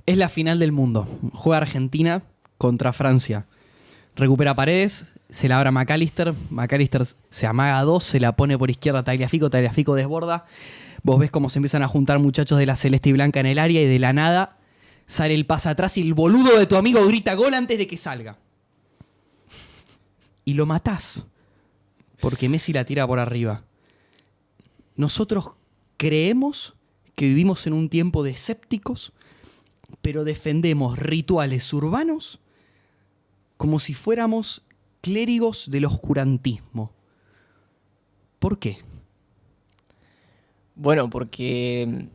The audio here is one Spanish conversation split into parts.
Es la final del mundo. Juega Argentina contra Francia. Recupera Paredes, se la abre a McAllister. McAllister se amaga a dos, se la pone por izquierda Tagliafico. Tagliafico desborda. Vos ves cómo se empiezan a juntar muchachos de la celeste y blanca en el área y de la nada sale el pase atrás y el boludo de tu amigo grita gol antes de que salga. Y lo matás. Porque Messi la tira por arriba. Nosotros creemos que vivimos en un tiempo de escépticos, pero defendemos rituales urbanos como si fuéramos clérigos del oscurantismo. ¿Por qué? Bueno, porque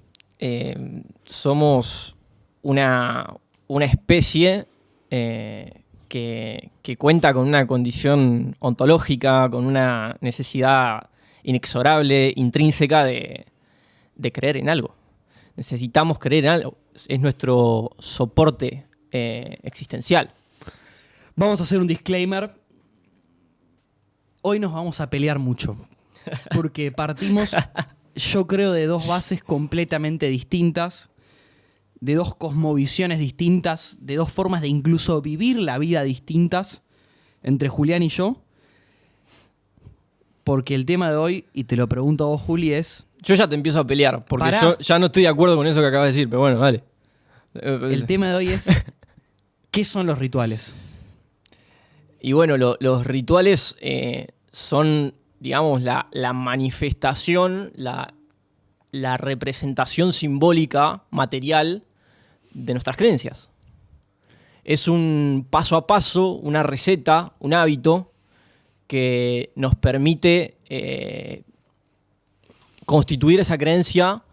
somos una especie que cuenta con una condición ontológica, con una necesidad inexorable, intrínseca de creer en algo. Necesitamos creer en algo. Es nuestro soporte existencial. Vamos a hacer un disclaimer. Hoy nos vamos a pelear mucho. Porque partimos, yo creo, de dos bases completamente distintas, de dos cosmovisiones distintas, de dos formas de incluso vivir la vida distintas entre Julián y yo. Porque el tema de hoy, y te lo pregunto a vos, Juli, es... Yo ya te empiezo a pelear, porque yo ya no estoy de acuerdo con eso que acabas de decir, pero bueno, dale. El tema de hoy es... ¿Qué son los rituales? Y bueno, los rituales son, digamos, la manifestación, la representación simbólica, material, de nuestras creencias. Es un paso a paso, una receta, un hábito que nos permite constituir esa creencia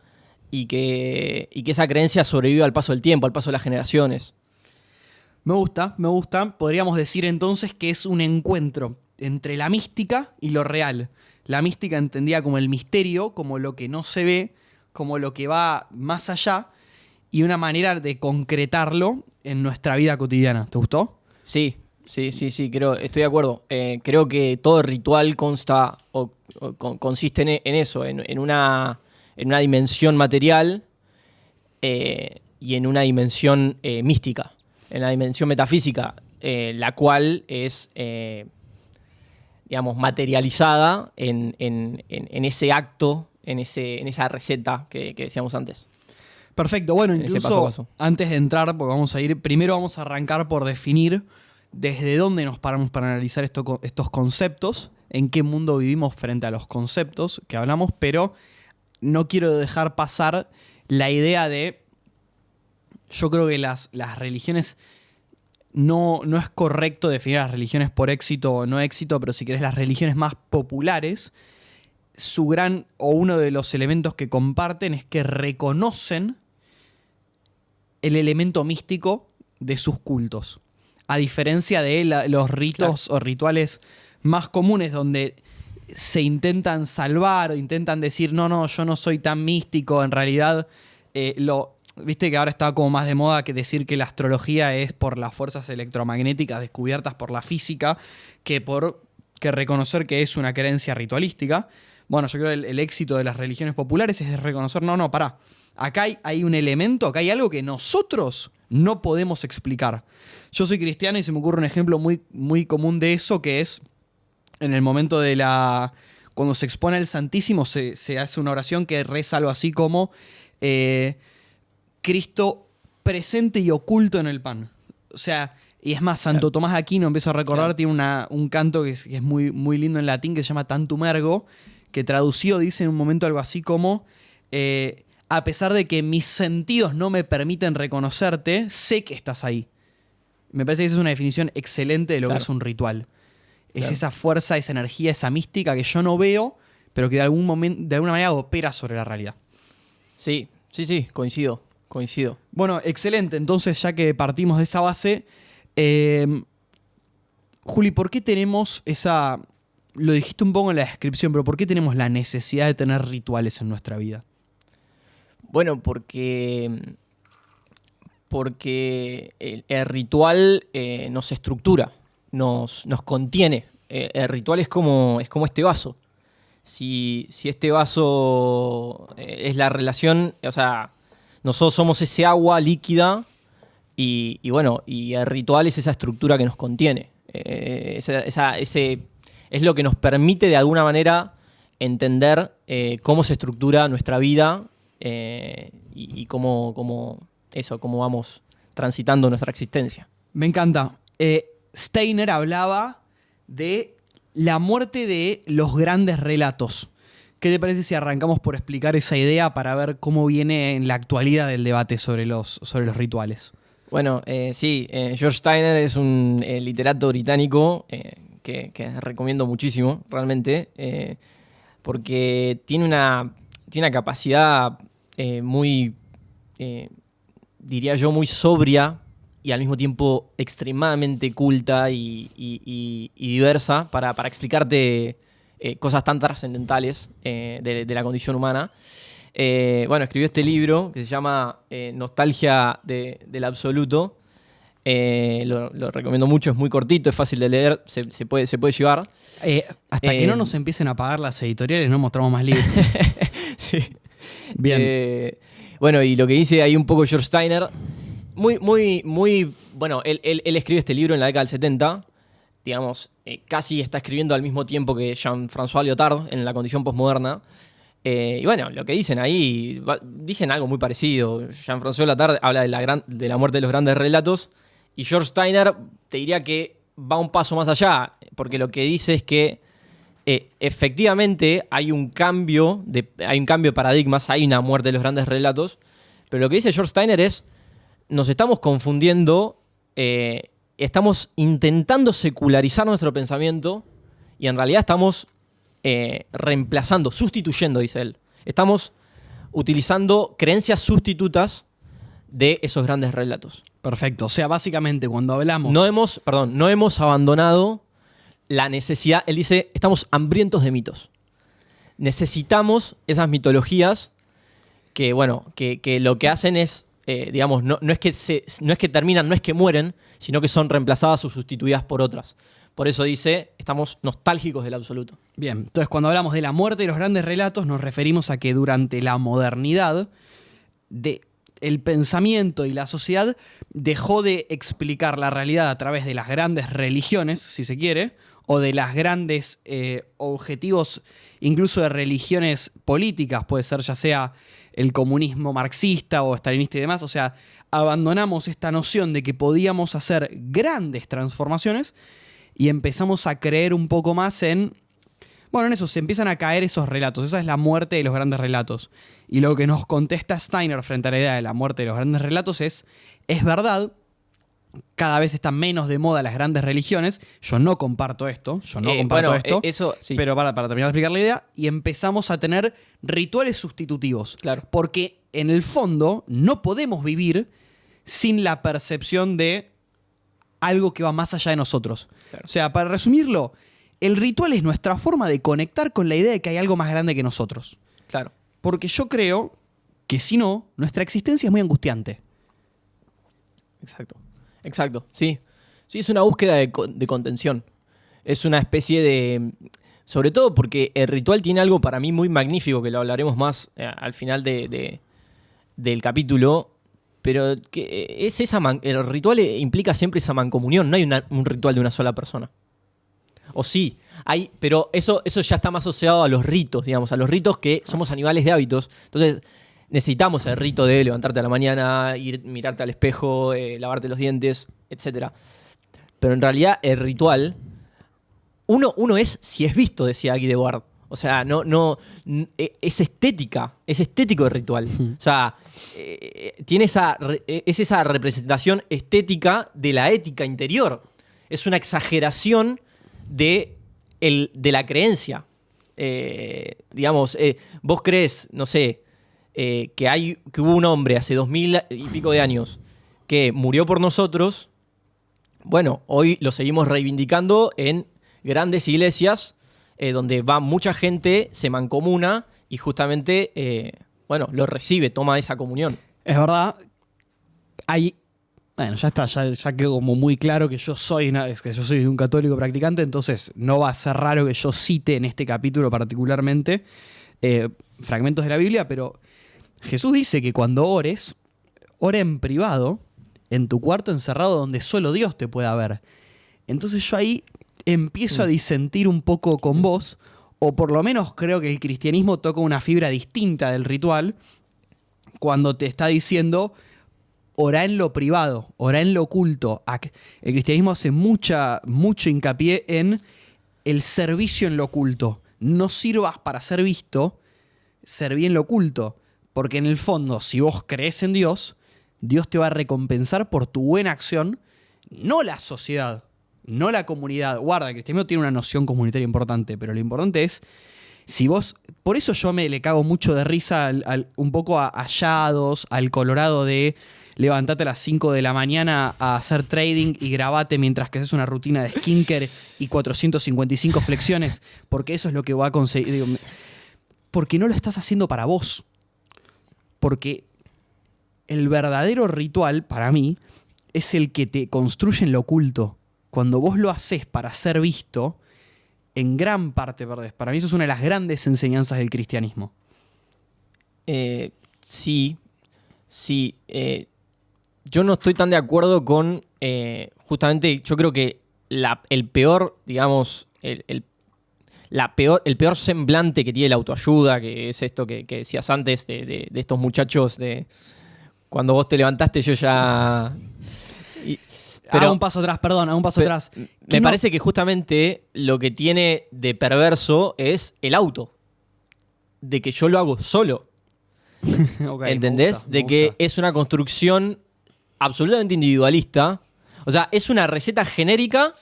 y que esa creencia sobreviva al paso del tiempo, al paso de las generaciones. Me gusta. Podríamos decir entonces que es un encuentro entre la mística y lo real. La mística entendida como el misterio, como lo que no se ve, como lo que va más allá, y una manera de concretarlo en nuestra vida cotidiana. ¿Te gustó? Sí, estoy de acuerdo. Creo que todo ritual consiste en eso, en una dimensión material y en una dimensión mística, en la dimensión metafísica, la cual es, digamos, materializada en ese acto, en esa receta que decíamos antes. Perfecto, bueno, En ese incluso paso a paso. antes de entrar, porque primero vamos a arrancar por definir desde dónde nos paramos para analizar estos conceptos, en qué mundo vivimos frente a los conceptos que hablamos, pero no quiero dejar pasar la idea de... Yo creo que las religiones... No es correcto definir las religiones por éxito o no éxito, pero si querés las religiones más populares, uno de los elementos que comparten es que reconocen el elemento místico de sus cultos. A diferencia de los ritos o rituales más comunes donde se intentan salvar o intentan decir, no, yo no soy tan místico, en realidad viste que ahora está como más de moda que decir que la astrología es por las fuerzas electromagnéticas descubiertas por la física que reconocer que es una creencia ritualística. Bueno, yo creo que el éxito de las religiones populares es reconocer, pará. Acá hay un elemento, acá hay algo que nosotros no podemos explicar. Yo soy cristiano y se me ocurre un ejemplo muy, muy común de eso, que es en el momento cuando se expone el Santísimo, se hace una oración que reza algo así como Cristo presente y oculto en el pan. O sea, y es más, Santo Tomás de Aquino, empiezo a recordar, tiene un canto que es muy, muy lindo en latín, que se llama Tantum ergo, que traducido dice en un momento algo así como... a pesar de que mis sentidos no me permiten reconocerte, sé que estás ahí. Me parece que esa es una definición excelente de lo que es un ritual. Es esa fuerza, esa energía, esa mística que yo no veo, pero que de alguna manera opera sobre la realidad. Sí, coincido. Bueno, excelente. Entonces, ya que partimos de esa base, Juli, ¿por qué tenemos esa... Lo dijiste un poco en la descripción, pero ¿por qué tenemos la necesidad de tener rituales en nuestra vida? Bueno, porque el ritual nos estructura, nos contiene. El ritual es como este vaso. Si este vaso es la relación, o sea, nosotros somos ese agua líquida Y bueno, y el ritual es esa estructura que nos contiene. Es lo que nos permite de alguna manera entender cómo se estructura nuestra vida y cómo vamos transitando nuestra existencia. Me encanta. Steiner hablaba de la muerte de los grandes relatos. ¿Qué te parece si arrancamos por explicar esa idea para ver cómo viene en la actualidad el debate sobre los rituales? Bueno, sí, George Steiner es un literato británico que recomiendo muchísimo, realmente, porque tiene una capacidad muy, diría yo, muy sobria y al mismo tiempo extremadamente culta y diversa para explicarte cosas tan trascendentales de la condición humana. Bueno, escribió este libro que se llama Nostalgia del Absoluto. Lo recomiendo mucho, es muy cortito, es fácil de leer, se puede llevar. Hasta que no nos empiecen a pagar las editoriales no mostramos más libros. Sí. Bien. Bueno, y lo que dice ahí un poco George Steiner, bueno, él escribe este libro en la década del 70, digamos, casi está escribiendo al mismo tiempo que Jean-François Lyotard en La condición postmoderna. Y bueno, lo que dicen ahí, dicen algo muy parecido. Jean-François Lyotard habla de la muerte de los grandes relatos y George Steiner te diría que va un paso más allá, porque lo que dice es que efectivamente hay un cambio de paradigmas, hay una muerte de los grandes relatos, pero lo que dice George Steiner es, nos estamos confundiendo, estamos intentando secularizar nuestro pensamiento y en realidad estamos reemplazando, sustituyendo, dice él. Estamos utilizando creencias sustitutas de esos grandes relatos. Perfecto. O sea, básicamente cuando hablamos... No hemos abandonado la necesidad. Él dice, estamos hambrientos de mitos. Necesitamos esas mitologías que, bueno, que lo que hacen es, digamos, no es que terminan, no es que mueren, sino que son reemplazadas o sustituidas por otras. Por eso dice, estamos nostálgicos del absoluto. Bien, entonces cuando hablamos de la muerte de los grandes relatos nos referimos a que durante la modernidad el pensamiento y la sociedad dejó de explicar la realidad a través de las grandes religiones, si se quiere, o de las grandes objetivos, incluso de religiones políticas, puede ser ya sea el comunismo marxista o estalinista y demás. O sea, abandonamos esta noción de que podíamos hacer grandes transformaciones y empezamos a creer un poco más en... Bueno, en eso, se empiezan a caer esos relatos. Esa es la muerte de los grandes relatos. Y lo que nos contesta Steiner frente a la idea de la muerte de los grandes relatos es verdad, cada vez están menos de moda las grandes religiones. Yo no comparto esto. Eso, sí. Pero para terminar de explicar la idea, y empezamos a tener rituales sustitutivos. Claro. Porque en el fondo no podemos vivir sin la percepción de algo que va más allá de nosotros. Claro. O sea, para resumirlo, el ritual es nuestra forma de conectar con la idea de que hay algo más grande que nosotros. Claro. Porque yo creo que si no, nuestra existencia es muy angustiante. Exacto, sí. Sí, es una búsqueda de contención. Es una especie de... Sobre todo porque el ritual tiene algo para mí muy magnífico, que lo hablaremos más al final del capítulo, pero que es el ritual implica siempre esa mancomunión, no hay un ritual de una sola persona. O sí, hay, pero eso ya está más asociado a los ritos, digamos, a los ritos que somos animales de hábitos. Entonces necesitamos el rito de levantarte a la mañana, mirarte al espejo, lavarte los dientes, etc. Pero en realidad el ritual, uno es si es visto, decía Guy Debord. O sea, es estética, es estético el ritual. O sea, tiene esa representación estética de la ética interior. Es una exageración de la creencia. Digamos, vos crees, no sé, que hubo un hombre hace 2000 y pico de años que murió por nosotros. Bueno, hoy lo seguimos reivindicando en grandes iglesias donde va mucha gente, se mancomuna y justamente, lo recibe, toma esa comunión. Es verdad. Bueno, ya está, ya quedó como muy claro que yo soy un católico practicante, entonces no va a ser raro que yo cite en este capítulo particularmente fragmentos de la Biblia, pero Jesús dice que cuando ora en privado en tu cuarto encerrado donde solo Dios te pueda ver. Entonces yo ahí empiezo a disentir un poco con vos, o por lo menos creo que el cristianismo toca una fibra distinta del ritual cuando te está diciendo orá en lo privado, orá en lo oculto. El cristianismo hace mucho hincapié en el servicio en lo oculto. No sirvas para ser visto, serví en lo oculto. Porque en el fondo, si vos crees en Dios, Dios te va a recompensar por tu buena acción, no la sociedad, no la comunidad. Guarda, el cristianismo tiene una noción comunitaria importante, pero lo importante es, si vos... Por eso yo le cago mucho de risa un poco a Yados, al Colorado de levantate a las 5 de la mañana a hacer trading y grabate mientras que haces una rutina de skincare y 455 flexiones, porque eso es lo que va a conseguir. Digo, porque no lo estás haciendo para vos. Porque el verdadero ritual, para mí, es el que te construye en lo oculto. Cuando vos lo haces para ser visto, en gran parte perdés. Para mí eso es una de las grandes enseñanzas del cristianismo. Sí. Yo no estoy tan de acuerdo con... justamente, yo creo que el peor, digamos, el peor semblante que tiene la autoayuda, que es esto que decías antes de estos muchachos de... Cuando vos te levantaste yo ya... Hago un paso atrás, perdón, hago un paso atrás. Me parece que justamente lo que tiene de perverso es el auto. De que yo lo hago solo. Okay, ¿entendés? Me gusta. Que es una construcción absolutamente individualista. O sea, es una receta genérica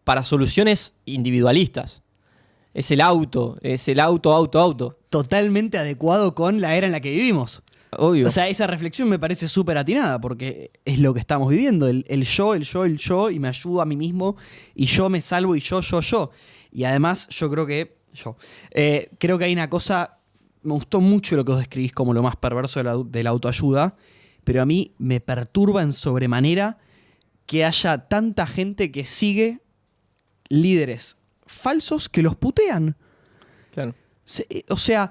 para soluciones individualistas. Es el auto. Totalmente adecuado con la era en la que vivimos. Obvio. O sea, esa reflexión me parece súper atinada porque es lo que estamos viviendo. El yo, y me ayudo a mí mismo, y yo me salvo, y yo. Y además, yo creo que... creo que hay una cosa... Me gustó mucho lo que vos describís como lo más perverso de la autoayuda, pero a mí me perturba en sobremanera que haya tanta gente que sigue líderes falsos que los putean. Claro. O sea,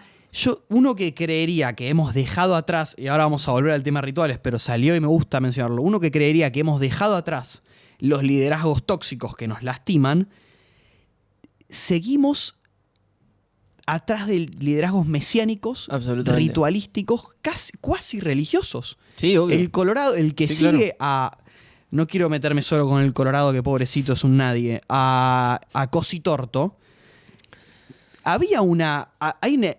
uno que creería que hemos dejado atrás, y ahora vamos a volver al tema rituales, pero salió y me gusta mencionarlo, uno que creería que hemos dejado atrás los liderazgos tóxicos que nos lastiman, seguimos atrás de liderazgos mesiánicos, ritualísticos, cuasi religiosos. Sí, obvio. El Colorado, el que sigue a... No quiero meterme solo con el Colorado, que pobrecito es un nadie. A Cositorto. Había o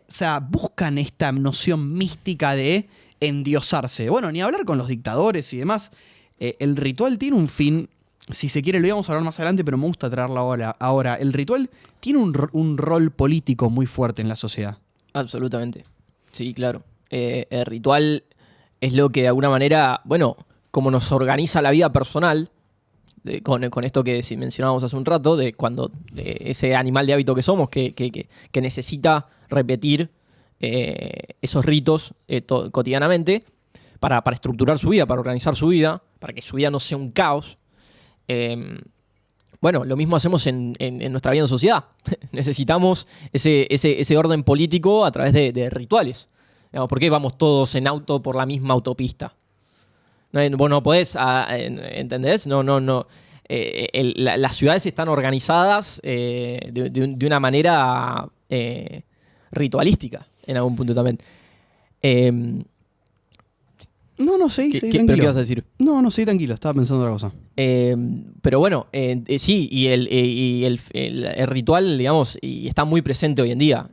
sea, buscan esta noción mística de endiosarse. Bueno, ni hablar con los dictadores y demás. El ritual tiene un fin... Si se quiere, lo íbamos a hablar más adelante, pero me gusta traerlo ahora. El ritual tiene un rol político muy fuerte en la sociedad. Absolutamente. Sí, claro. El ritual es lo que de alguna manera, bueno, como nos organiza la vida personal, con esto que mencionábamos hace un rato, de ese animal de hábito que somos, que necesita repetir esos ritos cotidianamente para estructurar su vida, para organizar su vida, para que su vida no sea un caos. Bueno, lo mismo hacemos en nuestra vida en sociedad. Necesitamos ese orden político a través de rituales. Digamos, ¿por qué vamos todos en auto por la misma autopista? Vos no podés, ¿entendés? No. Las ciudades están organizadas de una manera ritualística, en algún punto también. No, seguí tranquilo. ¿Qué ibas a decir? No, seguí tranquilo, estaba pensando otra cosa. Pero bueno, sí, y el ritual, digamos, y está muy presente hoy en día.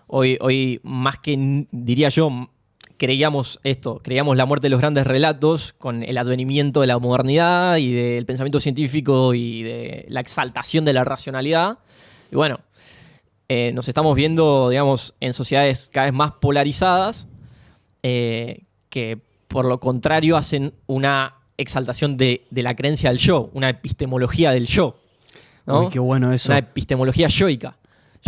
Hoy más que, diría yo, creíamos la muerte de los grandes relatos con el advenimiento de la modernidad y del pensamiento científico y de la exaltación de la racionalidad. Y bueno, nos estamos viendo, digamos, en sociedades cada vez más polarizadas, que por lo contrario hacen una exaltación de la creencia del yo, una epistemología del yo, ¿no? Uy, qué bueno eso. Una epistemología yoica.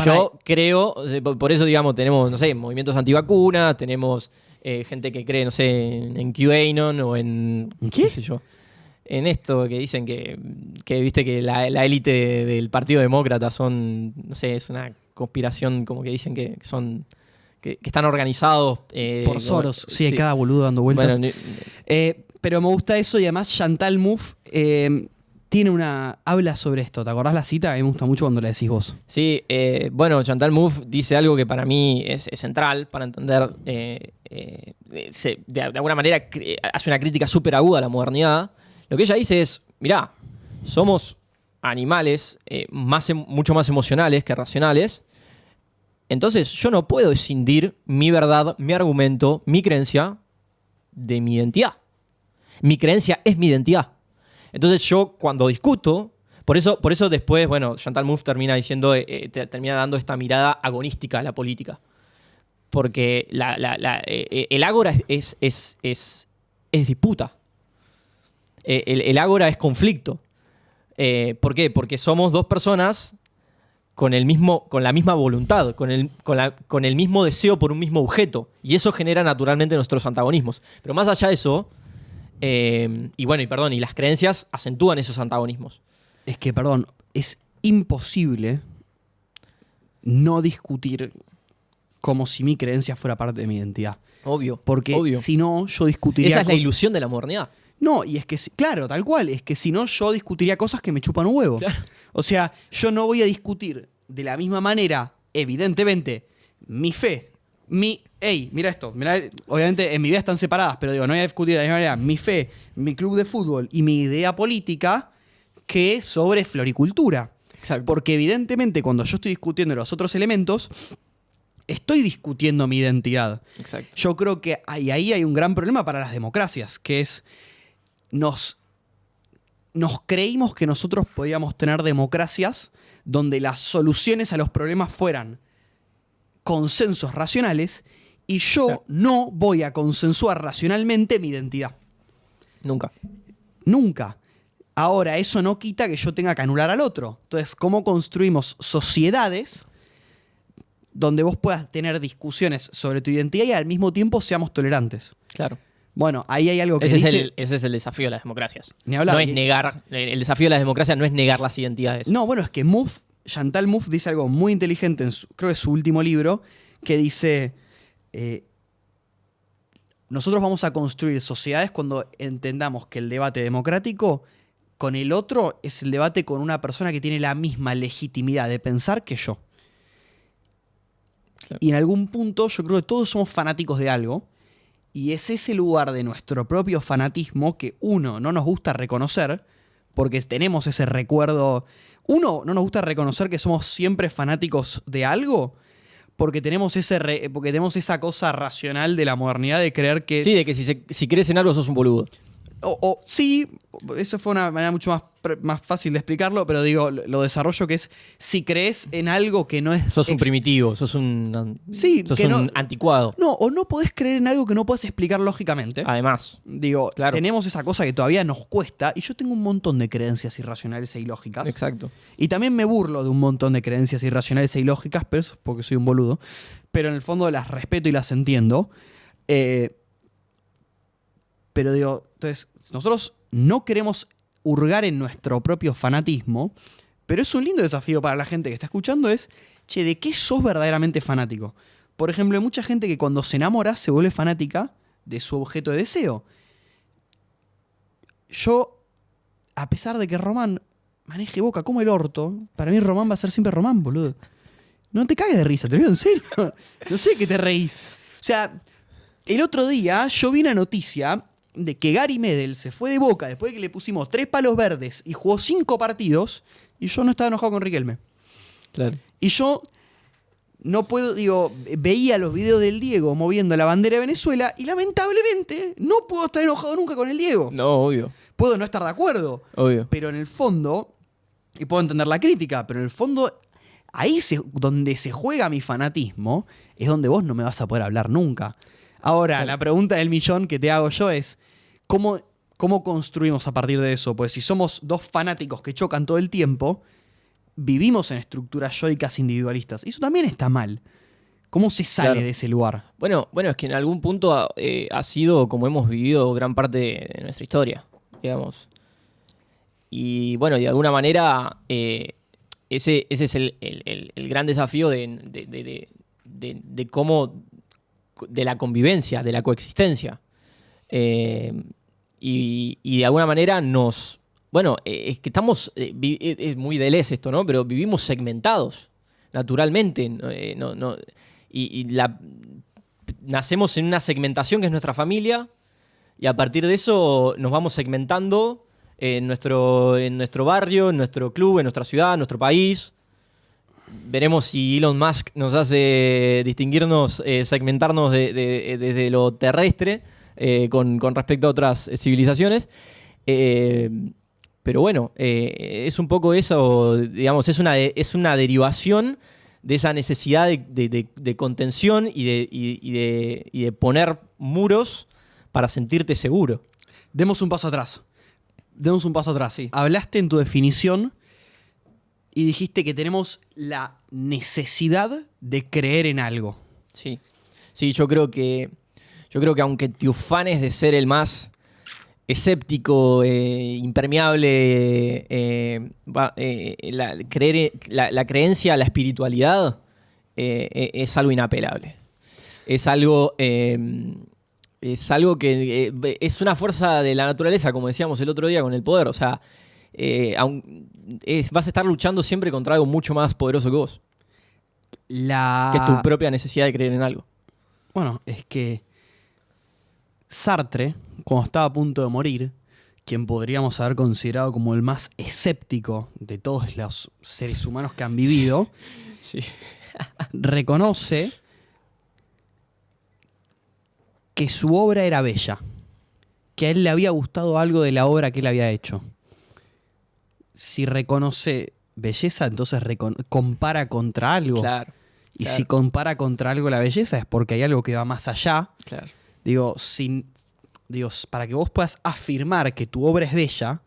Yo creo, por eso, digamos, tenemos, no sé, movimientos antivacunas, tenemos gente que cree, no sé, en QAnon o en... ¿Qué? sé yo. En esto que dicen que viste que la élite del Partido Demócrata son, no sé, es una conspiración, como que dicen que son... Que están organizados... por Soros, sí, hay cada boludo dando vueltas. Bueno, Pero me gusta eso y además Chantal Mouffe habla sobre esto. ¿Te acordás la cita? A mí me gusta mucho cuando la decís vos. Sí, bueno, Chantal Mouffe dice algo que para mí es central para entender. De alguna manera hace una crítica súper aguda a la modernidad. Lo que ella dice es, mirá, somos animales mucho más emocionales que racionales. Entonces yo no puedo escindir mi verdad, mi argumento, mi creencia de mi identidad. Mi creencia es mi identidad. Entonces yo cuando discuto, por eso después, bueno, Chantal Mouffe termina diciendo, termina dando esta mirada agonística a la política. Porque el ágora es disputa. El ágora es conflicto. ¿Por qué? Porque somos dos personas con la misma voluntad, con el mismo deseo por un mismo objeto. Y eso genera naturalmente nuestros antagonismos. Pero más allá de eso, y las creencias acentúan esos antagonismos. Es que, es imposible no discutir como si mi creencia fuera parte de mi identidad. Obvio. Porque obvio. Si no, yo discutiría... Esa es la ilusión de la modernidad. No, y es que, claro, tal cual, es que si no, yo discutiría cosas que me chupan un huevo. Claro. O sea, yo no voy a discutir de la misma manera, evidentemente, mi fe, mira esto, obviamente en mi vida están separadas, pero digo, no voy a discutir de la misma manera mi fe, mi club de fútbol y mi idea política que sobre floricultura. Exacto. Porque evidentemente cuando yo estoy discutiendo los otros elementos, estoy discutiendo mi identidad. Exacto. Yo creo que ahí hay un gran problema para las democracias, que es nos creímos que nosotros podíamos tener democracias donde las soluciones a los problemas fueran consensos racionales y yo no voy a consensuar racionalmente mi identidad. Nunca. Nunca. Ahora, eso no quita que yo tenga que anular al otro. Entonces, ¿cómo construimos sociedades donde vos puedas tener discusiones sobre tu identidad y al mismo tiempo seamos tolerantes? Claro. Bueno, ahí hay algo que ese es el desafío de las democracias. Ni hablar. No es negar. El desafío de las democracias no es negar las identidades. No, bueno, es que Chantal Mouffe dice algo muy inteligente creo que es su último libro, que dice, nosotros vamos a construir sociedades cuando entendamos que el debate democrático con el otro es el debate con una persona que tiene la misma legitimidad de pensar que yo. Claro. Y en algún punto yo creo que todos somos fanáticos de algo. Y es ese lugar de nuestro propio fanatismo que no nos gusta reconocer, porque tenemos ese recuerdo. No nos gusta reconocer que somos siempre fanáticos de algo, porque tenemos esa cosa racional de la modernidad de creer que... Sí, de que si crees en algo sos un boludo. Sí, eso fue una manera mucho más fácil de explicarlo, pero digo, lo desarrollo que es, si crees en algo que no es... Sos un primitivo, sos un anticuado. No, o no podés creer en algo que no podés explicar lógicamente. Además. Digo, claro. Tenemos esa cosa que todavía nos cuesta, y yo tengo un montón de creencias irracionales e ilógicas. Exacto. Y también me burlo de un montón de creencias irracionales e ilógicas, pero eso es porque soy un boludo. Pero en el fondo las respeto y las entiendo. Pero digo, entonces, nosotros no queremos hurgar en nuestro propio fanatismo, pero es un lindo desafío para la gente que está escuchando es, ¿de qué sos verdaderamente fanático? Por ejemplo, hay mucha gente que cuando se enamora se vuelve fanática de su objeto de deseo. Yo, a pesar de que Román maneje Boca como el orto, para mí Román va a ser siempre Román, boludo. No te cagues de risa, te lo digo en serio. No sé qué te reís. O sea, el otro día yo vi una noticia de que Gary Medel se fue de Boca después de que le pusimos 3 palos verdes y jugó 5 partidos y yo no estaba enojado con Riquelme. Claro. Y yo no puedo, veía los videos del Diego moviendo la bandera de Venezuela y lamentablemente no puedo estar enojado nunca con el Diego. No, obvio. Puedo no estar de acuerdo. Obvio. Pero en el fondo, y puedo entender la crítica, pero en el fondo, donde se juega mi fanatismo, es donde vos no me vas a poder hablar nunca. Ahora, la pregunta del millón que te hago yo es, ¿cómo construimos a partir de eso? Pues si somos dos fanáticos que chocan todo el tiempo, vivimos en estructuras yoicas individualistas. Y eso también está mal. ¿Cómo se sale de ese lugar? Bueno, es que en algún punto ha sido como hemos vivido gran parte de nuestra historia, digamos. Y bueno, de alguna manera, ese es el gran desafío de cómo... de la convivencia, de la coexistencia. y de alguna manera nos... Bueno, es que estamos... es muy Deleuze esto, ¿no? Pero vivimos segmentados, naturalmente. Nacemos en una segmentación que es nuestra familia, y a partir de eso nos vamos segmentando en nuestro barrio, en nuestro club, en nuestra ciudad, en nuestro país. Veremos si Elon Musk nos hace distinguirnos, segmentarnos desde lo terrestre con respecto a otras civilizaciones. Pero bueno, es un poco eso, digamos, es una derivación de esa necesidad de contención y de poner muros para sentirte seguro. Demos un paso atrás. Sí. Hablaste en tu definición y dijiste que tenemos la necesidad de creer en algo. Sí, sí, yo creo que aunque te ufanes de ser el más escéptico, impermeable, la creencia a la espiritualidad es algo inapelable. Es algo que es una fuerza de la naturaleza, como decíamos el otro día con el poder. O sea, vas a estar luchando siempre contra algo mucho más poderoso que vos. Que es tu propia necesidad de creer en algo. Bueno, es que Sartre, cuando estaba a punto de morir, quien podríamos haber considerado como el más escéptico de todos los seres humanos que han vivido, Sí. reconoce que su obra era bella, que a él le había gustado algo de la obra que él había hecho. Si reconoce belleza, entonces compara contra algo. Claro. Y si compara contra algo la belleza es porque hay algo que va más allá. Claro. Digo, para que vos puedas afirmar que tu obra es bella,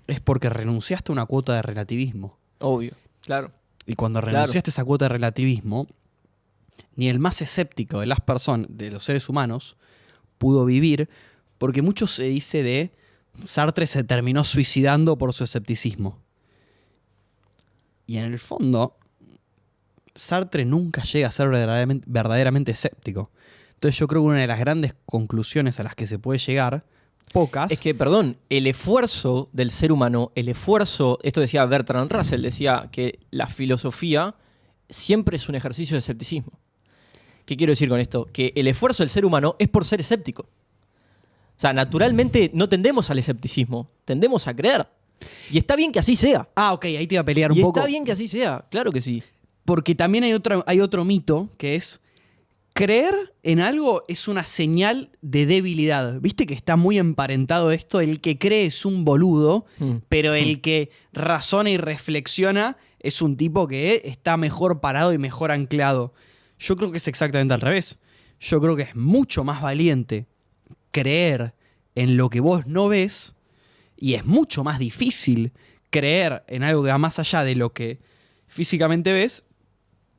es porque renunciaste a una cuota de relativismo. Obvio, claro. Y cuando renunciaste a esa cuota de relativismo, ni el más escéptico de las personas, de los seres humanos, pudo vivir, porque mucho se dice de Sartre se terminó suicidando por su escepticismo. Y en el fondo, Sartre nunca llega a ser verdaderamente escéptico. Entonces yo creo que una de las grandes conclusiones a las que se puede llegar, pocas... Es que, perdón, el esfuerzo del ser humano, esto decía Bertrand Russell, decía que la filosofía siempre es un ejercicio de escepticismo. ¿Qué quiero decir con esto? Que el esfuerzo del ser humano es por ser escéptico. O sea, naturalmente no tendemos al escepticismo, tendemos a creer. Y está bien que así sea. Ah, ok, ahí te iba a pelear un poco. Está bien que así sea, claro que sí. Porque también hay otro mito que es... Creer en algo es una señal de debilidad. ¿Viste que está muy emparentado esto? El que cree es un boludo, pero el que razona y reflexiona es un tipo que está mejor parado y mejor anclado. Yo creo que es exactamente al revés. Yo creo que es mucho más valiente creer en lo que vos no ves y es mucho más difícil creer en algo que va más allá de lo que físicamente ves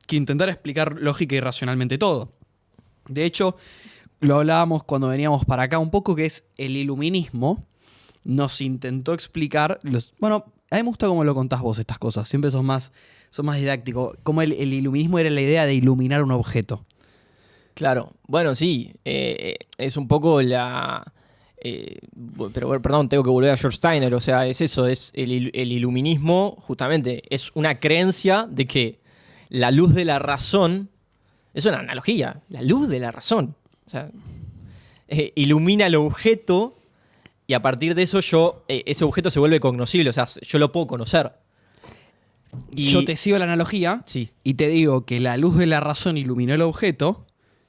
que intentar explicar lógica y racionalmente todo. De hecho, lo hablábamos cuando veníamos para acá un poco, que es el iluminismo. Nos intentó explicar... Bueno, a mí me gusta cómo lo contás vos estas cosas. Siempre sos más didáctico. Como el iluminismo era la idea de iluminar un objeto. Claro. Bueno, sí. Es un poco pero perdón, tengo que volver a George Steiner. O sea, es eso. Es el iluminismo, justamente, es una creencia de que la luz de la razón... Es una analogía, la luz de la razón. O sea, ilumina el objeto y a partir de eso ese objeto se vuelve cognoscible, o sea, yo lo puedo conocer. Yo te sigo la analogía y te digo que la luz de la razón iluminó el objeto.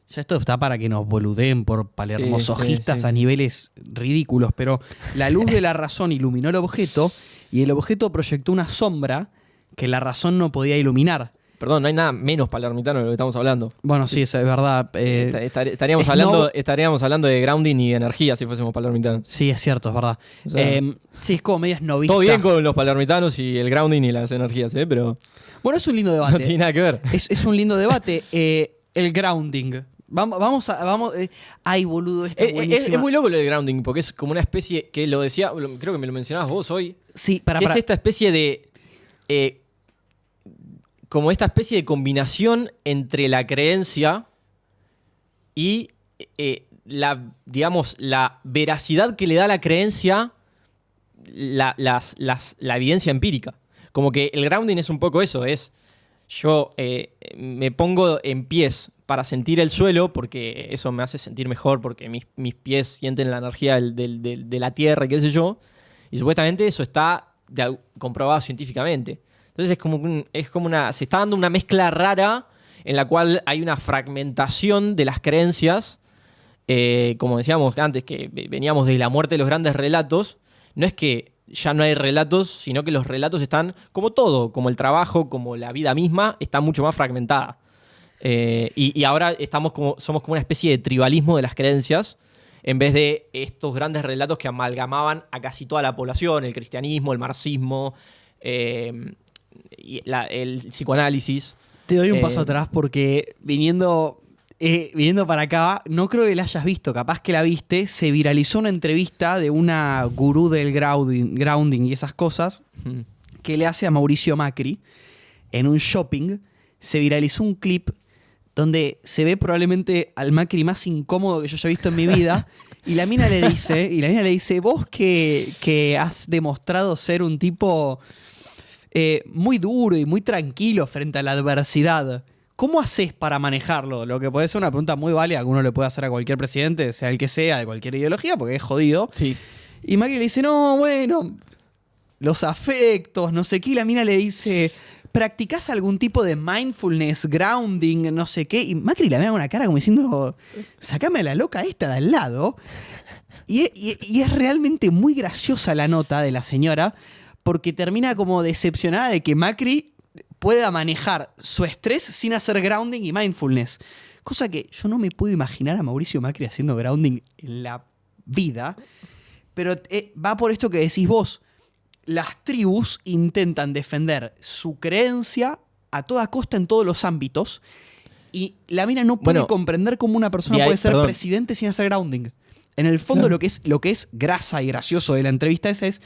Ya esto está para que nos boludeen por palermosojistas a niveles ridículos, pero la luz de la razón iluminó el objeto y el objeto proyectó una sombra que la razón no podía iluminar. Perdón, no hay nada menos palermitano de lo que estamos hablando. Bueno, sí, eso es verdad. Estaríamos hablando de grounding y de energía si fuésemos palermitanos. Sí, es cierto, es verdad. O sea, sí, es como medias novistas. Todo bien con los palermitanos y el grounding y las energías, pero... Bueno, es un lindo debate. No tiene nada que ver. Es un lindo debate. El grounding. Ay, boludo, es muy loco lo de grounding, porque es como una especie, que lo decía, creo que me lo mencionabas vos hoy. Sí, es esta especie de... como esta especie de combinación entre la creencia y digamos, la veracidad que le da la creencia la evidencia empírica. Como que el grounding es un poco eso, es yo me pongo en pies para sentir el suelo, porque eso me hace sentir mejor, porque mis pies sienten la energía de la tierra y qué sé yo, y supuestamente eso está comprobado científicamente. Entonces se está dando una mezcla rara en la cual hay una fragmentación de las creencias, como decíamos antes, que veníamos de la muerte de los grandes relatos. No es que ya no hay relatos, sino que los relatos están, como todo, como el trabajo, como la vida misma, está mucho más fragmentada. Y ahora somos como una especie de tribalismo de las creencias, en vez de estos grandes relatos que amalgamaban a casi toda la población, el cristianismo, el marxismo, y el psicoanálisis. Te doy un paso atrás porque viniendo para acá, no creo que la hayas visto, capaz que la viste. Se viralizó una entrevista de una gurú del grounding y esas cosas que le hace a Mauricio Macri en un shopping. Se viralizó un clip donde se ve probablemente al Macri más incómodo que yo haya visto en mi vida. Y la mina le dice, vos que has demostrado ser un tipo muy duro y muy tranquilo frente a la adversidad, ¿cómo haces para manejarlo? Lo que puede ser una pregunta muy válida que uno le puede hacer a cualquier presidente, sea el que sea, de cualquier ideología, porque es jodido. Sí. Y Macri le dice, no, bueno, los afectos, no sé qué. Y la mina le dice, ¿practicás algún tipo de mindfulness, grounding, no sé qué? Y Macri la mira con una cara como diciendo, sacame a la loca esta de al lado. Y es realmente muy graciosa la nota de la señora, porque termina como decepcionada de que Macri pueda manejar su estrés sin hacer grounding y mindfulness. Cosa que yo no me puedo imaginar a Mauricio Macri haciendo grounding en la vida. Pero va por esto que decís vos. Las tribus intentan defender su creencia a toda costa en todos los ámbitos. Y la mina no puede comprender cómo una persona puede ser presidente sin hacer grounding. En el fondo, claro, lo que es grasa y gracioso de la entrevista esa es: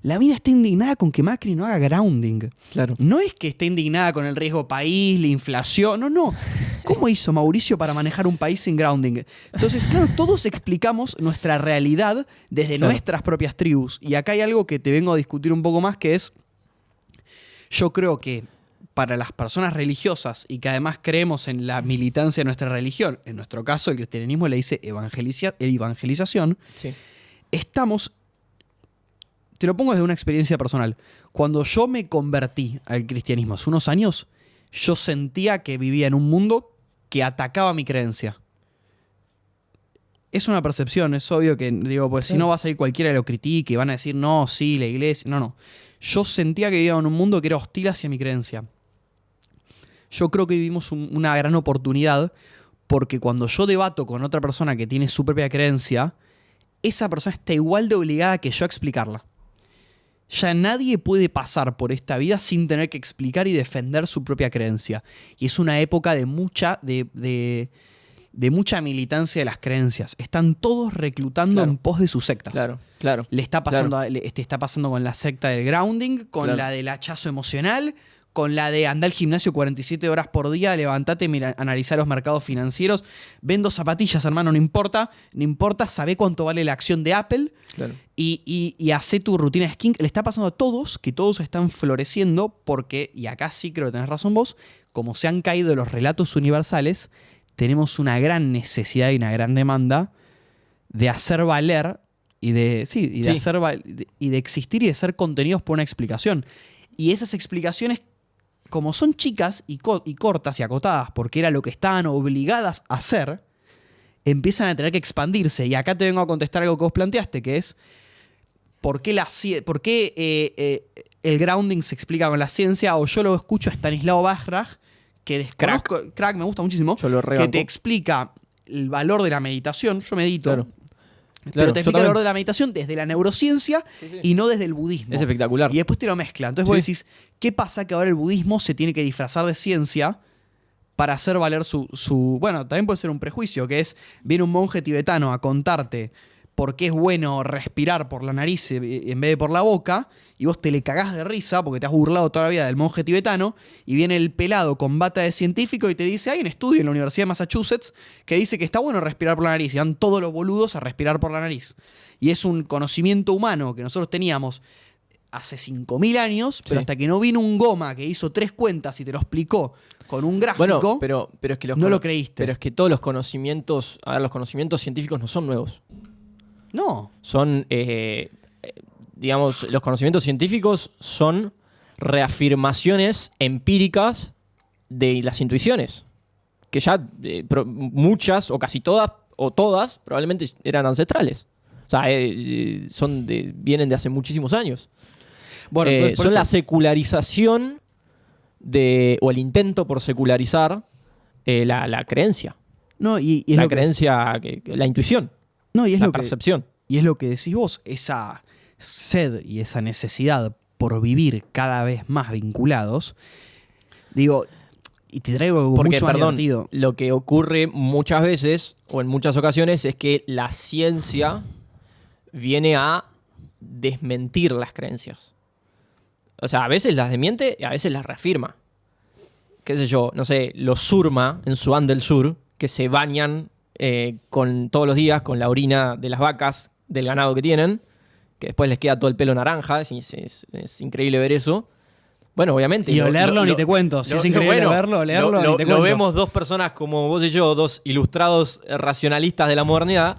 la mina está indignada con que Macri no haga grounding. Claro. No es que esté indignada con el riesgo país, la inflación. No. ¿Cómo hizo Mauricio para manejar un país sin grounding? Entonces, claro, todos explicamos nuestra realidad desde nuestras propias tribus. Y acá hay algo que te vengo a discutir un poco más, que es, yo creo que para las personas religiosas y que además creemos en la militancia de nuestra religión, en nuestro caso el cristianismo le dice evangelización, sí, estamos... Te lo pongo desde una experiencia personal. Cuando yo me convertí al cristianismo hace unos años, yo sentía que vivía en un mundo que atacaba mi creencia. Es una percepción, es obvio que, digo, pues si no vas a ir cualquiera lo critique y van a decir, no, sí, la iglesia, no. Yo sentía que vivía en un mundo que era hostil hacia mi creencia. Yo creo que vivimos una gran oportunidad, porque cuando yo debato con otra persona que tiene su propia creencia, esa persona está igual de obligada que yo a explicarla. Ya nadie puede pasar por esta vida sin tener que explicar y defender su propia creencia. Y es una época de mucha militancia de las creencias. Están todos reclutando en pos de sus sectas. Claro. Le está pasando, está pasando con la secta del grounding, con la del hachazo emocional, con la de andar al gimnasio 47 horas por día, levantate, mira, analizar los mercados financieros, vendo zapatillas, hermano, no importa, sabe cuánto vale la acción de Apple, y hace tu rutina de skin. Le está pasando a todos, que todos están floreciendo porque, y acá sí creo que tenés razón vos, como se han caído los relatos universales, tenemos una gran necesidad y una gran demanda de hacer valer y de existir y de ser contenidos por una explicación. Y esas explicaciones, como son chicas y cortas y acotadas, porque era lo que estaban obligadas a hacer, empiezan a tener que expandirse. Y acá te vengo a contestar algo que vos planteaste, que es ¿por qué el grounding se explica con la ciencia? O yo lo escucho a Stanislao Bajraj, que desconozco, crack, me gusta muchísimo, que te explica el valor de la meditación. Yo medito. Pero te explica el valor de la meditación desde la neurociencia y no desde el budismo. Es espectacular. Y después te lo mezcla. Entonces vos decís, ¿qué pasa que ahora el budismo se tiene que disfrazar de ciencia para hacer valer su... Bueno, también puede ser un prejuicio, que es, viene un monje tibetano a contarte por qué es bueno respirar por la nariz en vez de por la boca, y vos te le cagás de risa porque te has burlado toda la vida del monje tibetano, y viene el pelado con bata de científico y te dice, hay un estudio en la Universidad de Massachusetts que dice que está bueno respirar por la nariz, y van todos los boludos a respirar por la nariz. Y es un conocimiento humano que nosotros teníamos hace 5.000 años, pero hasta que no vino un goma que hizo 3 cuentas y te lo explicó con un gráfico, pero es que no lo creíste. Pero es que todos los conocimientos, los conocimientos científicos no son nuevos. No. Son, digamos, los conocimientos científicos son reafirmaciones empíricas de las intuiciones, que ya muchas o casi todas o todas probablemente eran ancestrales. O sea, vienen de hace muchísimos años. Bueno, son la secularización o el intento por secularizar la creencia. No, y la creencia, la intuición. No, y es la percepción. Y es lo que decís vos, esa sed y esa necesidad por vivir cada vez más vinculados. Digo, y te traigo algo mucho más divertido. Lo que ocurre muchas veces, o en muchas ocasiones, es que la ciencia viene a desmentir las creencias. O sea, a veces las desmiente y a veces las reafirma. Qué sé yo, no sé, los Surma en Sudán del Sur, que se bañan todos los días con la orina de las vacas del ganado que tienen, que después les queda todo el pelo naranja, es increíble ver eso. Bueno, obviamente. Y olerlo ni te cuento, si es increíble verlo, leerlo ni te cuento. Lo vemos dos personas como vos y yo, dos ilustrados racionalistas de la modernidad,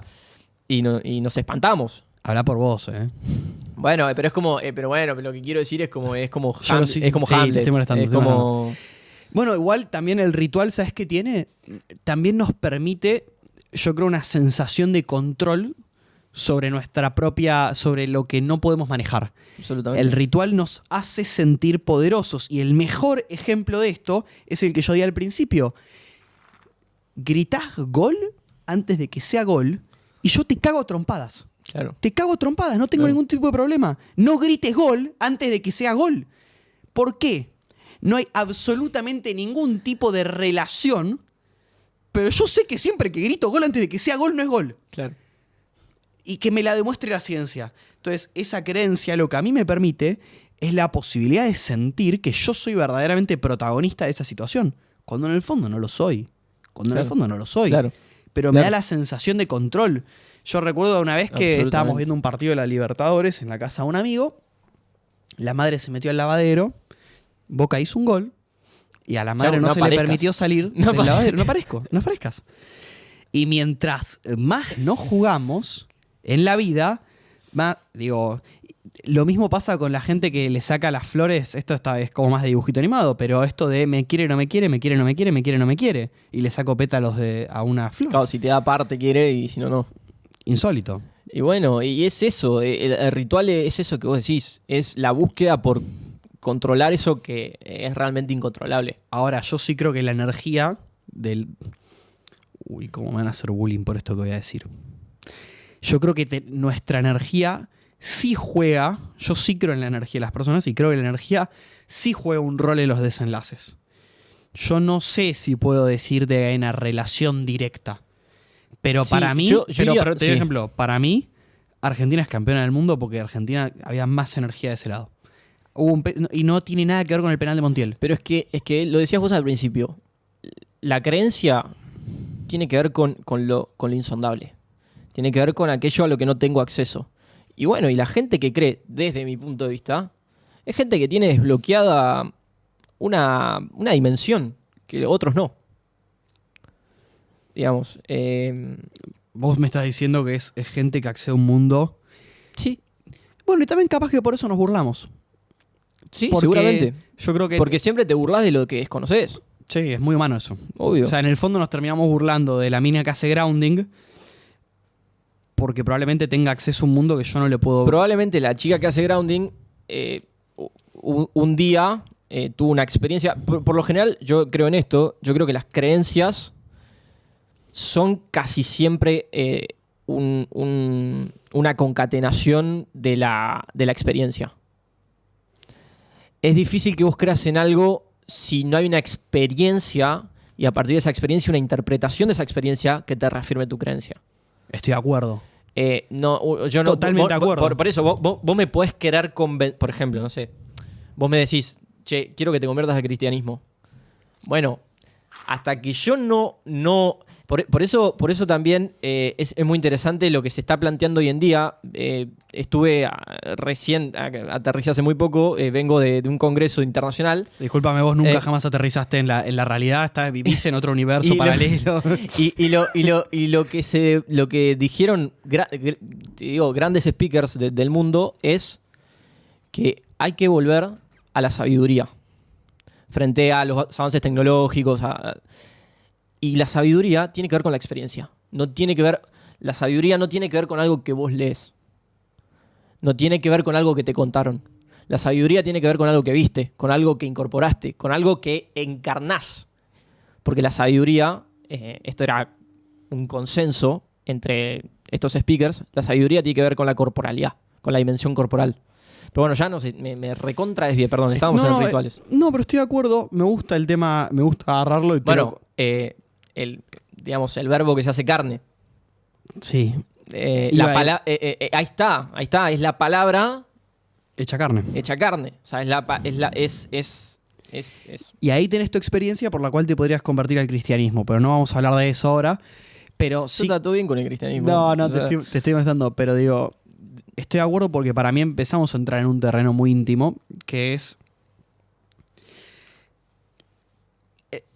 y nos espantamos. Habla por vos, Bueno, pero es como, pero lo que quiero decir es como Hamlet. Te estoy molestando, Bueno, igual también el ritual, ¿sabes qué tiene? También nos permite, yo creo, una sensación de control sobre sobre lo que no podemos manejar. Absolutamente. El ritual nos hace sentir poderosos, y el mejor ejemplo de esto es el que yo di al principio. Gritás gol antes de que sea gol y yo te cago a trompadas. Claro. Te cago a trompadas, no tengo ningún tipo de problema. No grites gol antes de que sea gol. ¿Por qué? No hay absolutamente ningún tipo de relación, pero yo sé que siempre que grito gol antes de que sea gol no es gol. Claro. Y que me la demuestre la ciencia. Entonces, esa creencia lo que a mí me permite es la posibilidad de sentir que yo soy verdaderamente protagonista de esa situación, cuando en el fondo no lo soy. Claro. Pero me da la sensación de control. Yo recuerdo una vez que estábamos viendo un partido de la Libertadores en la casa de un amigo, la madre se metió al lavadero, Boca hizo un gol, y a la madre no se le permitió salir del lavadero. No aparezcas. Y mientras más no jugamos en la vida, lo mismo pasa con la gente que le saca las flores. Esto es como más de dibujito animado, pero esto de me quiere, no me quiere, me quiere, no me quiere, me quiere, no me quiere, y le saco pétalos a una flor. Claro, si te da par te quiere y si no, no. Insólito. Y bueno, y es eso, el ritual es eso que vos decís, es la búsqueda por controlar eso que es realmente incontrolable. Ahora, yo sí creo que la energía del... Uy, cómo me van a hacer bullying por esto que voy a decir. Yo creo que nuestra energía sí juega, yo sí creo en la energía de las personas y creo que la energía sí juega un rol en los desenlaces. Yo no sé si puedo decir de una relación directa. Pero sí, para mí, te doy un ejemplo, para mí, Argentina es campeona del mundo porque Argentina había más energía de ese lado. Y no tiene nada que ver con el penal de Montiel. Pero es que lo decías vos al principio, la creencia tiene que ver con lo insondable. Tiene que ver con aquello a lo que no tengo acceso. Y bueno, y la gente que cree, desde mi punto de vista, es gente que tiene desbloqueada una dimensión que otros no. Digamos. Vos me estás diciendo que es gente que accede a un mundo. Sí. Bueno, y también capaz que por eso nos burlamos. Sí, porque seguramente. Yo creo que... Porque siempre te burlás de lo que desconoces. Sí, es muy humano eso. Obvio. O sea, en el fondo nos terminamos burlando de la mina que hace grounding porque probablemente tenga acceso a un mundo que yo no le puedo... Probablemente la chica que hace grounding un día tuvo una experiencia... Por lo general, yo creo en esto. Yo creo que las creencias son casi siempre una concatenación de la experiencia. Es difícil que vos creas en algo si no hay una experiencia y a partir de esa experiencia una interpretación de esa experiencia que te reafirme tu creencia. Estoy de acuerdo. No, yo no. Totalmente de acuerdo. Por eso, vos me podés querer convencer. Por ejemplo, no sé. Vos me decís, che, quiero que te conviertas al cristianismo. Bueno, hasta que yo no. Por eso también es muy interesante lo que se está planteando hoy en día. Estuve recién, aterricé hace muy poco, vengo de un congreso internacional. Discúlpame, vos nunca jamás aterizaste en la realidad, vivís en otro universo paralelo. Lo que dijeron grandes speakers del mundo es que hay que volver a la sabiduría frente a los avances tecnológicos. Y la sabiduría tiene que ver con la experiencia. La sabiduría no tiene que ver con algo que vos lees. No tiene que ver con algo que te contaron. La sabiduría tiene que ver con algo que viste, con algo que incorporaste, con algo que encarnás. Porque la sabiduría, esto era un consenso entre estos speakers, la sabiduría tiene que ver con la corporalidad, con la dimensión corporal. Pero bueno, ya no sé, me recontra desvié, perdón, estábamos en rituales. No, pero estoy de acuerdo, me gusta el tema, me gusta agarrarlo y el verbo que se hace carne. Sí. Ahí está, es la palabra hecha carne. O sea, Y ahí tenés tu experiencia por la cual te podrías convertir al cristianismo, pero no vamos a hablar de eso ahora. Pero sí. Está todo bien con el cristianismo. No, te estoy molestando, pero digo, estoy de acuerdo porque para mí empezamos a entrar en un terreno muy íntimo, que es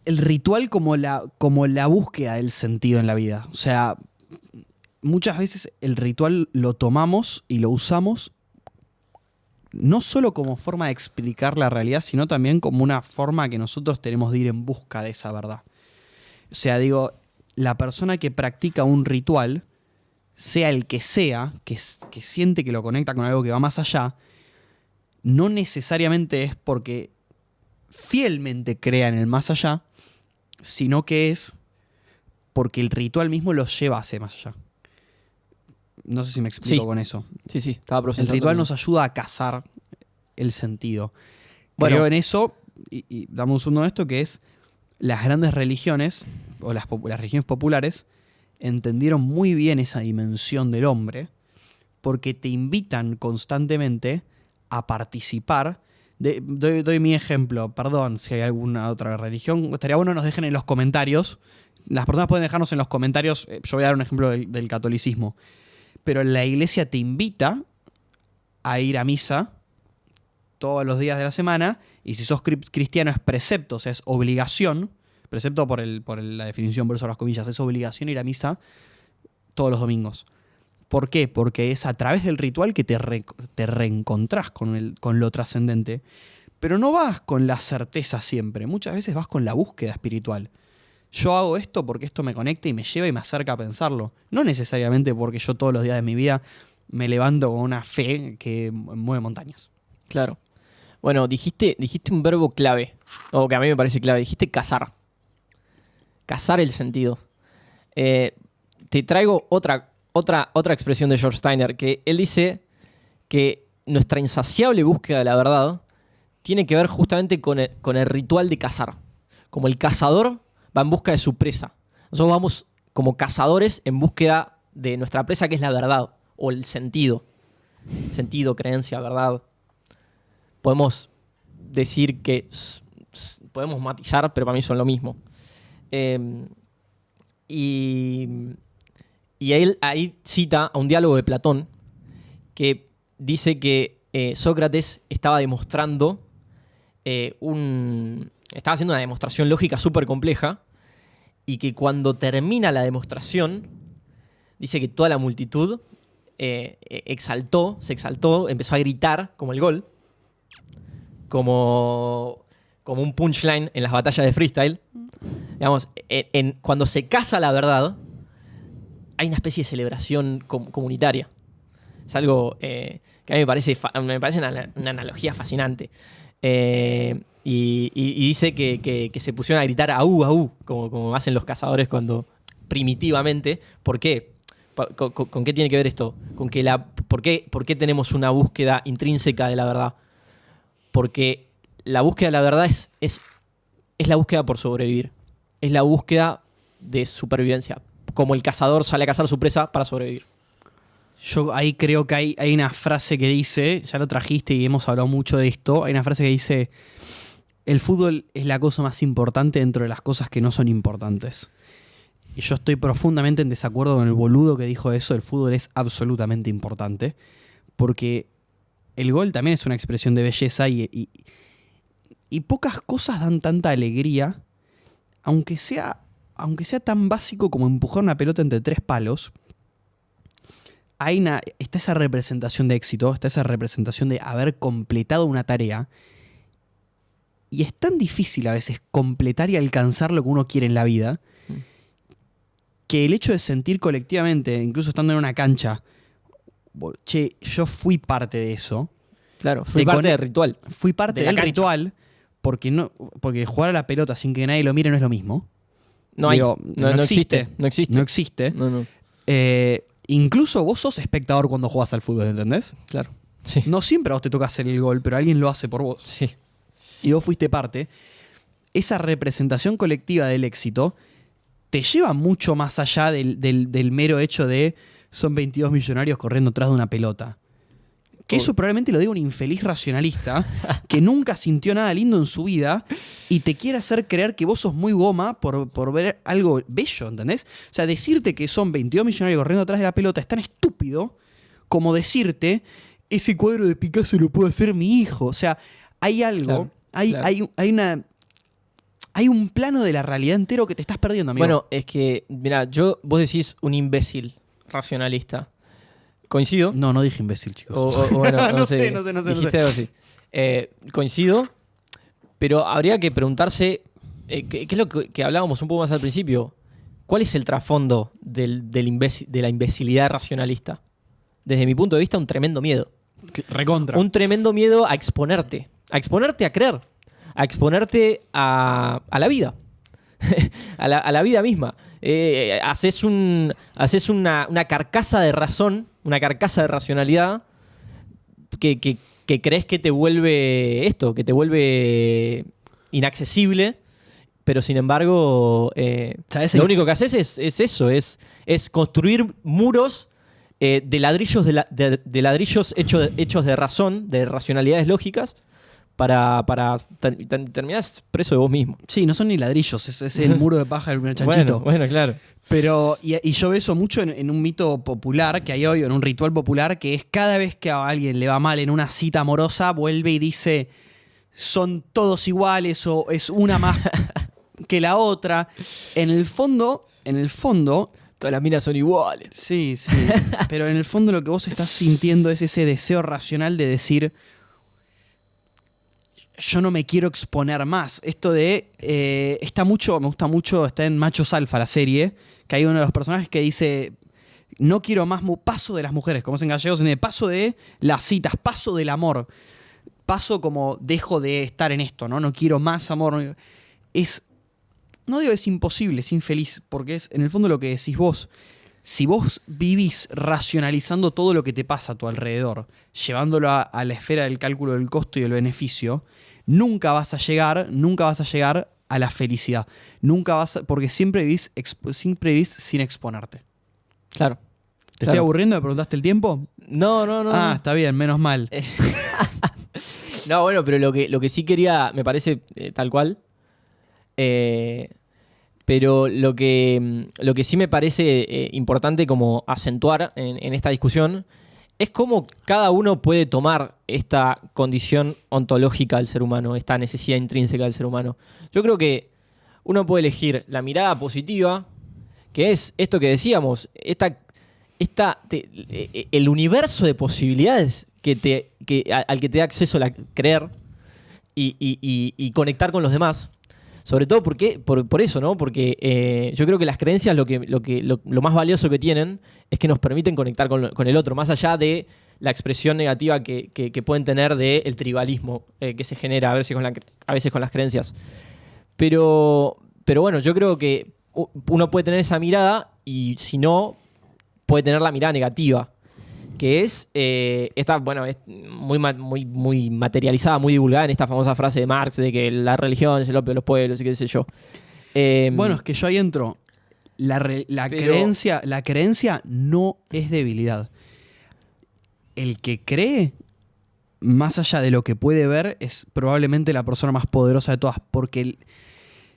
el ritual como la búsqueda del sentido en la vida. O sea, muchas veces el ritual lo tomamos y lo usamos no solo como forma de explicar la realidad, sino también como una forma que nosotros tenemos de ir en busca de esa verdad. O sea, digo, la persona que practica un ritual, sea el que sea, que siente que lo conecta con algo que va más allá, no necesariamente es porque fielmente crea en el más allá, sino que es porque el ritual mismo los lleva hacia más allá. No sé si me explico con eso. Sí, estaba procesando. El ritual nos ayuda a cazar el sentido. Bueno, creo en eso, y damos uno de esto, que es las grandes religiones, o las religiones populares, entendieron muy bien esa dimensión del hombre, porque te invitan constantemente a participar. Doy mi ejemplo, perdón si hay alguna otra religión, estaría bueno que nos dejen en los comentarios. Las personas pueden dejarnos en los comentarios, yo voy a dar un ejemplo del catolicismo, pero la iglesia te invita a ir a misa todos los días de la semana, y si sos cristiano es precepto, o sea, es obligación, precepto por la definición versus las comillas, es obligación ir a misa todos los domingos. ¿Por qué? Porque es a través del ritual que te reencontrás con lo trascendente. Pero no vas con la certeza siempre. Muchas veces vas con la búsqueda espiritual. Yo hago esto porque esto me conecta y me lleva y me acerca a pensarlo. No necesariamente porque yo todos los días de mi vida me levanto con una fe que mueve montañas. Claro. Bueno, dijiste un verbo clave, o que a mí me parece clave. Dijiste cazar. Cazar el sentido. Te traigo otra expresión de George Steiner, que él dice que nuestra insaciable búsqueda de la verdad tiene que ver justamente con el ritual de cazar. Como el cazador va en busca de su presa. Nosotros vamos como cazadores en búsqueda de nuestra presa, que es la verdad, o el sentido. Sentido, creencia, verdad. Podemos decir que podemos matizar, pero para mí son lo mismo. Y él ahí cita a un diálogo de Platón que dice que Sócrates estaba demostrando estaba haciendo una demostración lógica súper compleja, y que cuando termina la demostración dice que toda la multitud se exaltó, empezó a gritar como el gol, como un punchline en las batallas de freestyle. Digamos, cuando se caza la verdad, hay una especie de celebración comunitaria. Es algo que a mí me parece una analogía fascinante. Y dice que se pusieron a gritar aú, aú, como hacen los cazadores primitivamente. ¿Por qué? ¿Con qué tiene que ver esto? Con que ¿por qué tenemos una búsqueda intrínseca de la verdad? Porque la búsqueda de la verdad es la búsqueda por sobrevivir. Es la búsqueda de supervivencia. Como el cazador sale a cazar su presa para sobrevivir. Yo ahí creo que hay una frase que dice, ya lo trajiste y hemos hablado mucho de esto, hay una frase que dice, el fútbol es la cosa más importante dentro de las cosas que no son importantes. Y yo estoy profundamente en desacuerdo con el boludo que dijo eso, el fútbol es absolutamente importante, porque el gol también es una expresión de belleza y pocas cosas dan tanta alegría, aunque sea tan básico como empujar una pelota entre 3 palos. Está esa representación de éxito, está esa representación de haber completado una tarea. Y es tan difícil a veces completar y alcanzar lo que uno quiere en la vida, que el hecho de sentir colectivamente, incluso estando en una cancha, che, yo fui parte de eso. Claro, fui parte del ritual. Fui parte del ritual porque jugar a la pelota sin que nadie lo mire no es lo mismo. No existe. No existe. No. Incluso vos sos espectador cuando jugás al fútbol, ¿entendés? Claro. Sí. No siempre a vos te toca hacer el gol, pero alguien lo hace por vos. Sí. Y vos fuiste parte. Esa representación colectiva del éxito te lleva mucho más allá del mero hecho de son 22 millonarios corriendo atrás de una pelota. Que eso probablemente lo diga un infeliz racionalista que nunca sintió nada lindo en su vida y te quiere hacer creer que vos sos muy goma por ver algo bello, ¿entendés? O sea, decirte que son 22 millonarios corriendo atrás de la pelota es tan estúpido como decirte ese cuadro de Picasso lo puede hacer mi hijo. O sea, hay algo, claro. Hay un plano de la realidad entero que te estás perdiendo, amigo. Bueno, es que, mirá, vos decís un imbécil racionalista. ¿Coincido? No dije imbécil, chicos. Bueno, no sé. Dijiste algo así. Coincido, pero habría que preguntarse, ¿qué es lo que hablábamos un poco más al principio? ¿Cuál es el trasfondo de la imbecilidad racionalista? Desde mi punto de vista, un tremendo miedo. Recontra. Un tremendo miedo a exponerte a creer, a exponerte a la vida, a la vida misma. Haces una carcasa de razón, una carcasa de racionalidad que crees que te vuelve esto, que te vuelve inaccesible, pero sin embargo lo único que haces es eso, es construir muros de ladrillos, de ladrillos hechos de razón, de racionalidades lógicas, para terminar preso de vos mismo. Sí, no son ni ladrillos, es el muro de paja del primer chanchito. Bueno, claro. Pero, y yo veo eso mucho en un mito popular que hay hoy, en un ritual popular, que es cada vez que a alguien le va mal en una cita amorosa, vuelve y dice, son todos iguales o es una más que la otra. En el fondo... Todas las minas son iguales. Sí, pero en el fondo lo que vos estás sintiendo es ese deseo racional de decir... Yo no me quiero exponer más. Esto de... me gusta mucho, está en Machos Alfa, la serie, que hay uno de los personajes que dice, no quiero más paso de las mujeres, como es en gallegos, paso de las citas, paso del amor. Paso como dejo de estar en esto, ¿no? No quiero más amor. No digo es imposible, es infeliz, porque es en el fondo lo que decís vos. Si vos vivís racionalizando todo lo que te pasa a tu alrededor, llevándolo a la esfera del cálculo del costo y del beneficio, nunca vas a llegar a la felicidad. Porque siempre vivís sin exponerte. Claro. ¿Te estoy aburriendo? ¿Me preguntaste el tiempo? No. Ah, está bien, menos mal. No, bueno, pero lo que sí quería, me parece tal cual, pero lo que sí me parece importante como acentuar en esta discusión es cómo cada uno puede tomar esta condición ontológica del ser humano, esta necesidad intrínseca del ser humano. Yo creo que uno puede elegir la mirada positiva, que es esto que decíamos, el universo de posibilidades al que te da acceso a creer y conectar con los demás. Sobre todo por eso, ¿no? Porque yo creo que las creencias lo más valioso que tienen es que nos permiten conectar con el otro, más allá de la expresión negativa que pueden tener del tribalismo que se genera a veces con las creencias. Pero bueno, yo creo que uno puede tener esa mirada y si no, puede tener la mirada negativa, que es es muy materializada, muy divulgada en esta famosa frase de Marx de que la religión es el opio de los pueblos y qué sé yo. Bueno, es que yo ahí entro. La creencia no es debilidad. el que cree, más allá de lo que puede ver, es probablemente la persona más poderosa de todas, porque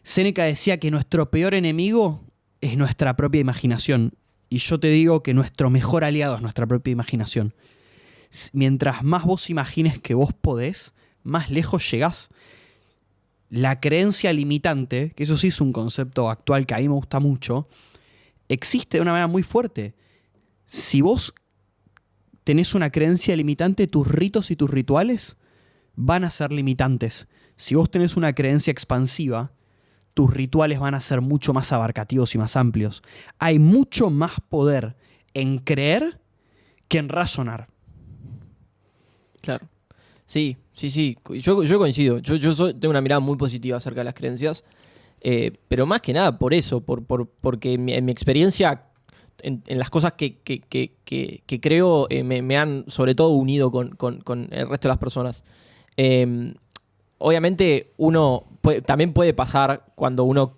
Séneca decía que nuestro peor enemigo es nuestra propia imaginación. Y yo te digo que nuestro mejor aliado es nuestra propia imaginación. Mientras más vos imagines que vos podés, más lejos llegás. La creencia limitante, que eso sí es un concepto actual que a mí me gusta mucho, existe de una manera muy fuerte. Si vos tenés una creencia limitante, tus ritos y tus rituales van a ser limitantes. Si vos tenés una creencia expansiva, tus rituales van a ser mucho más abarcativos y más amplios. Hay mucho más poder en creer que en razonar. Claro. Sí. Yo coincido. Tengo una mirada muy positiva acerca de las creencias. Pero más que nada por eso. Porque en mi experiencia, en las cosas que creo, me han sobre todo unido con el resto de las personas. Obviamente también puede pasar cuando uno,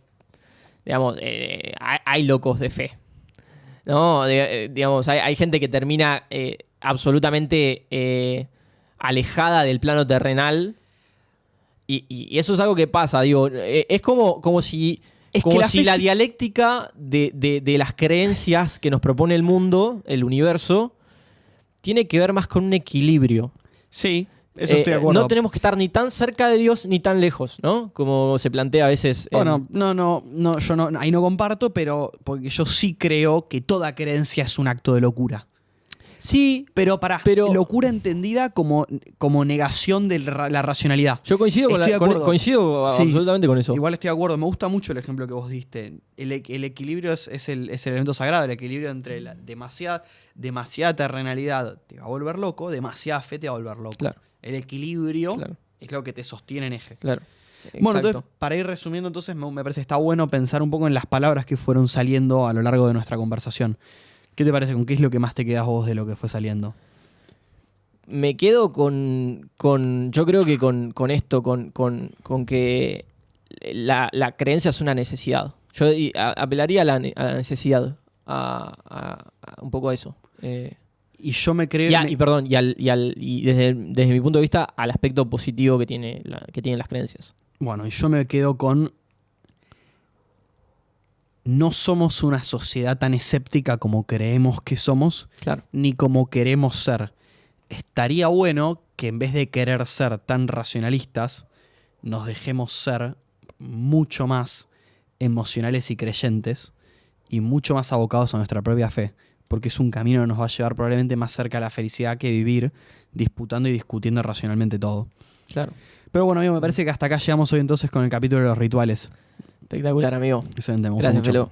digamos, hay locos de fe, ¿no? Digamos, hay gente que termina absolutamente alejada del plano terrenal y eso es algo que pasa, digo, es como si la dialéctica de las creencias que nos propone el mundo, el universo, tiene que ver más con un equilibrio. Sí. Eso estoy de acuerdo. No tenemos que estar ni tan cerca de Dios ni tan lejos, ¿no? Como se plantea a veces. Bueno, yo ahí no comparto, pero porque yo sí creo que toda creencia es un acto de locura. Sí, pero locura entendida como negación de la racionalidad. Yo coincido coincido absolutamente con eso. Igual estoy de acuerdo. Me gusta mucho el ejemplo que vos diste. El equilibrio es el elemento sagrado. El equilibrio entre demasiada terrenalidad te va a volver loco, demasiada fe te va a volver loco. Claro. El equilibrio es lo que te sostiene en eje. Claro. Bueno, entonces, para ir resumiendo, entonces me parece que está bueno pensar un poco en las palabras que fueron saliendo a lo largo de nuestra conversación. ¿Qué te parece? ¿Con qué es lo que más te quedas vos de lo que fue saliendo? Me quedo yo creo que con esto, con que la creencia es una necesidad. Yo apelaría a la necesidad, a un poco a eso. Y yo me creo... Y desde mi punto de vista, al aspecto positivo que tienen las creencias. Bueno, y yo me quedo con... No somos una sociedad tan escéptica como creemos que somos, ni como queremos ser. Estaría bueno que en vez de querer ser tan racionalistas, nos dejemos ser mucho más emocionales y creyentes y mucho más abocados a nuestra propia fe, porque es un camino que nos va a llevar probablemente más cerca a la felicidad que vivir disputando y discutiendo racionalmente todo. Claro. Pero bueno, amigo, me parece que hasta acá llegamos hoy entonces con el capítulo de los rituales. Espectacular, amigo. Excelente, me gusta mucho. Gracias, Felo.